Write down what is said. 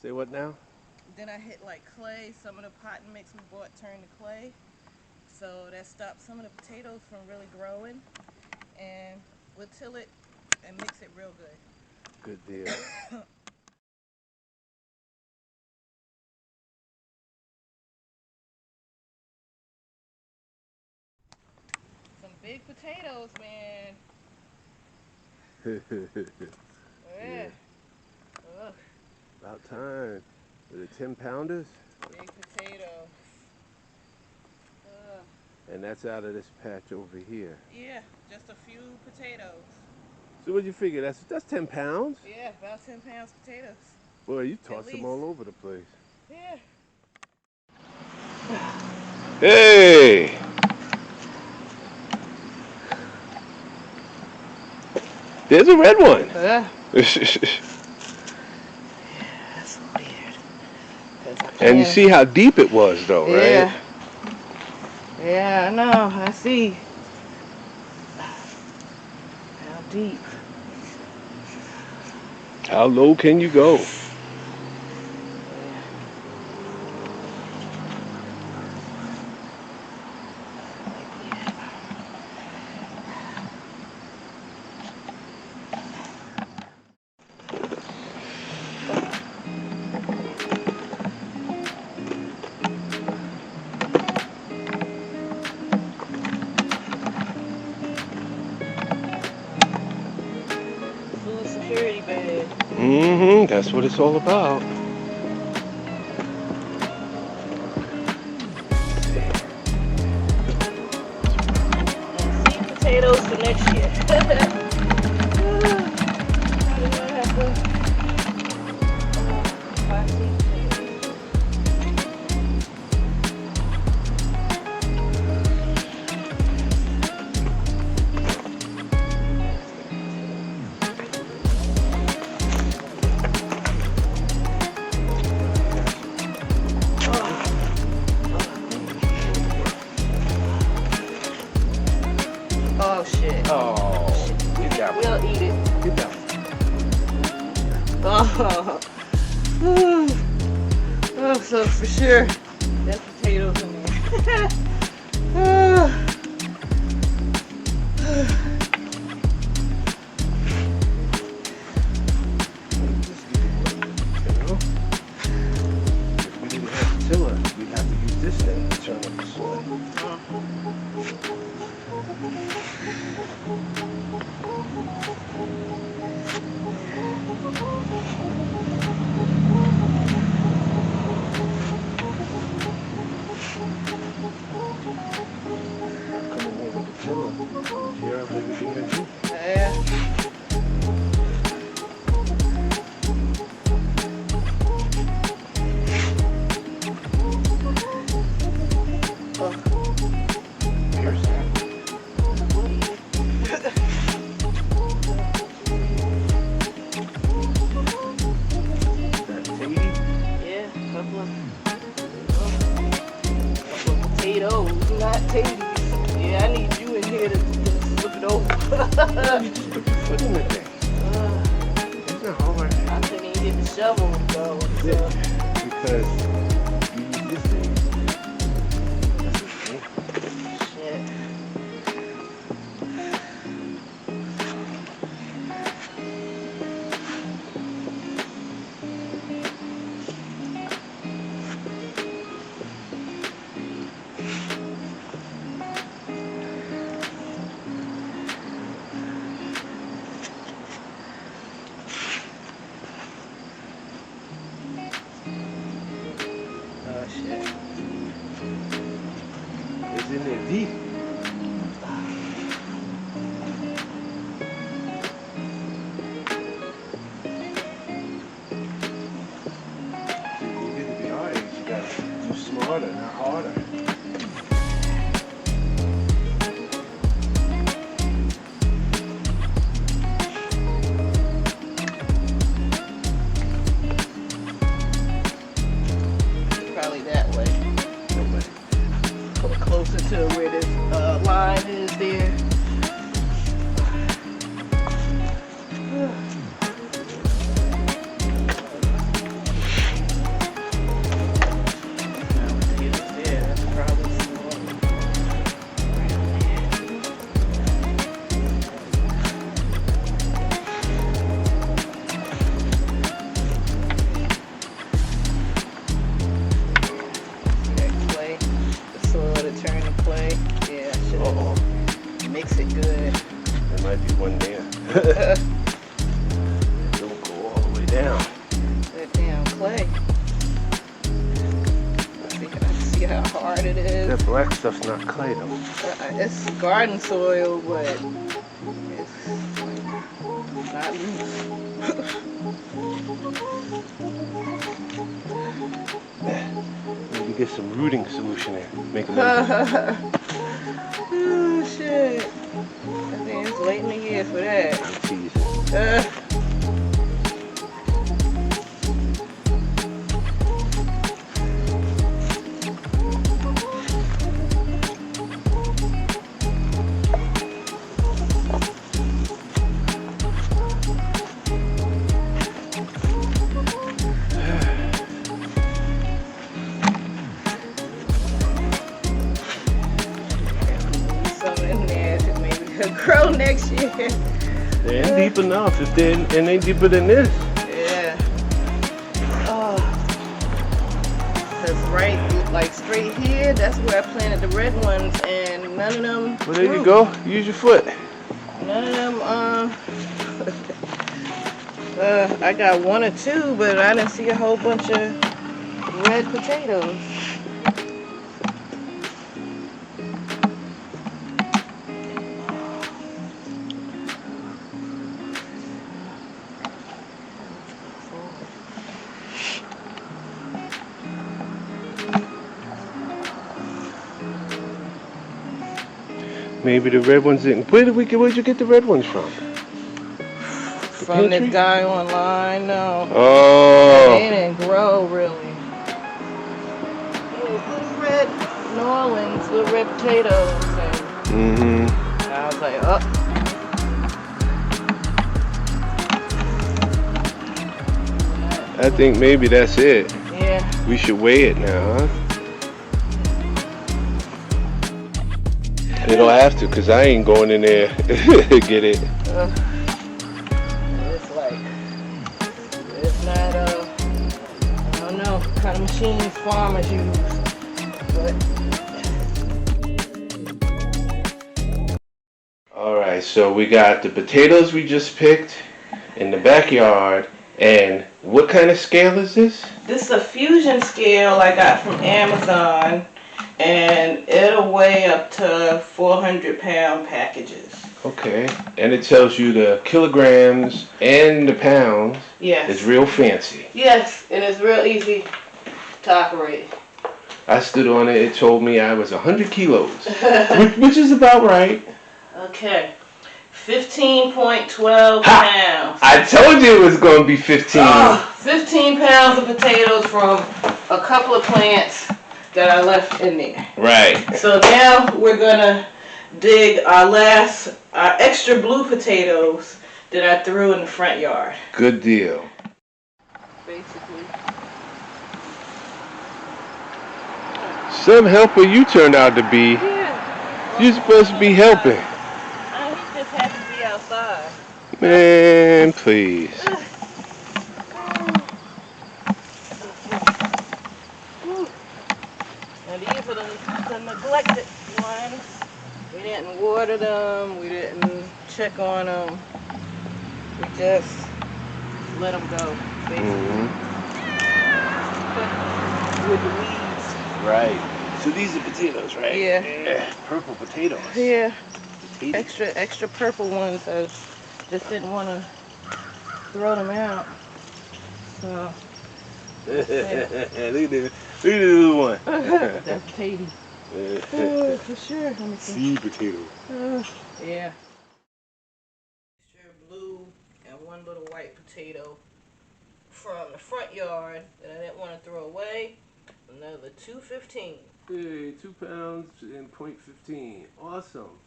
Say what now? Then I hit like clay. Some of the potting mix we bought turned to clay. So that stopped some of the potatoes from really growing. And we'll till it and mix it real good. Good deal. Some big potatoes, man. Yeah. Ugh, About time. With the 10-pounders? big potatoes. Ugh. And that's out of this patch over here. Yeah, just a few potatoes. So what do you figure? That's 10 pounds? Yeah, about 10 pounds potatoes. Boy, you At toss them least. all over the place. Yeah. Hey! There's a red one. Yeah. That's weird. And you see how deep it was, though, yeah. right? Yeah, I know. I see. How deep? How low can you go? Food security bag. Mm-hmm. That's what it's all about. Seed potatoes for next year. Oh shit. Oh, you got one. We'll eat it. You got one. Oh. Oh, so for sure, there's potatoes in there. If we didn't have the tiller, we'd have to use this thing to turn up the soil. Come in here with the tiller. Tear up everything that you. Yeah. Here's that. That Sadie? Yeah, couple of potatoes, not taties. Yeah, I need you in here to flip it over. You just put your foot in the thing. It's not hard. I couldn't even get the shovel to go. Yeah, because you use this thing. That's the thing. Shit. Oh shit. It's in there deep. You get to be our age, you gotta do smarter, not harder. Probably that way. Closer to where this line is there. That black stuff's not clay though. It's garden soil, but it's not loose. Maybe get some rooting solution in. Make a little. Oh shit! I think it's late in the year for that. I'm teasing. Grow next year. They ain't deep enough. If they ain't deeper than this. Yeah. Oh. Cause right, like straight here, that's where I planted the red ones, and none of them. Well, there you go. Use your foot. None of them. I got one or two, but I didn't see a whole bunch of red potatoes. Maybe the red ones didn't. Where'd you get the red ones from? From this guy online, no. Oh. They didn't grow really. Little red New Orleans, little red potatoes. And I was like, oh. I think maybe that's it. Yeah. We should weigh it now, huh? They don't have to, because I ain't going in there to get it. It's like, it's not, I don't know what kind of machines farmers use, but. Alright, so we got the potatoes we just picked in the backyard, and what kind of scale is this? This is a fusion scale I got from Amazon. And it'll weigh up to 400-pound packages. Okay, and it tells you the kilograms and the pounds. Yes. It's real fancy. Yes, and it's real easy to operate. I stood on it, it told me I was 100 kilos, which is about right. Okay, 15.12 pounds. I told you it was going to be 15. 15 pounds of potatoes from a couple of plants that I left in there. Right. So now we're gonna dig our extra blue potatoes that I threw in the front yard. Good deal. Basically. Some helper you turned out to be. Yeah. You're supposed to be helping. He just had to be outside. Man, please. And these are the neglected ones. We didn't water them. We didn't check on them. We just let them go, basically. With the weeds. Right. So these are potatoes, right? Yeah. Purple potatoes. Yeah. Potatoes. Extra purple ones. I just didn't want to throw them out. So. Look at the little one. That's Katie. For sure. Let me see. Seed potato. Yeah. Extra blue and one little white potato from the front yard that I didn't want to throw away. Another 215. Hey, 2 pounds and 0.15. Awesome.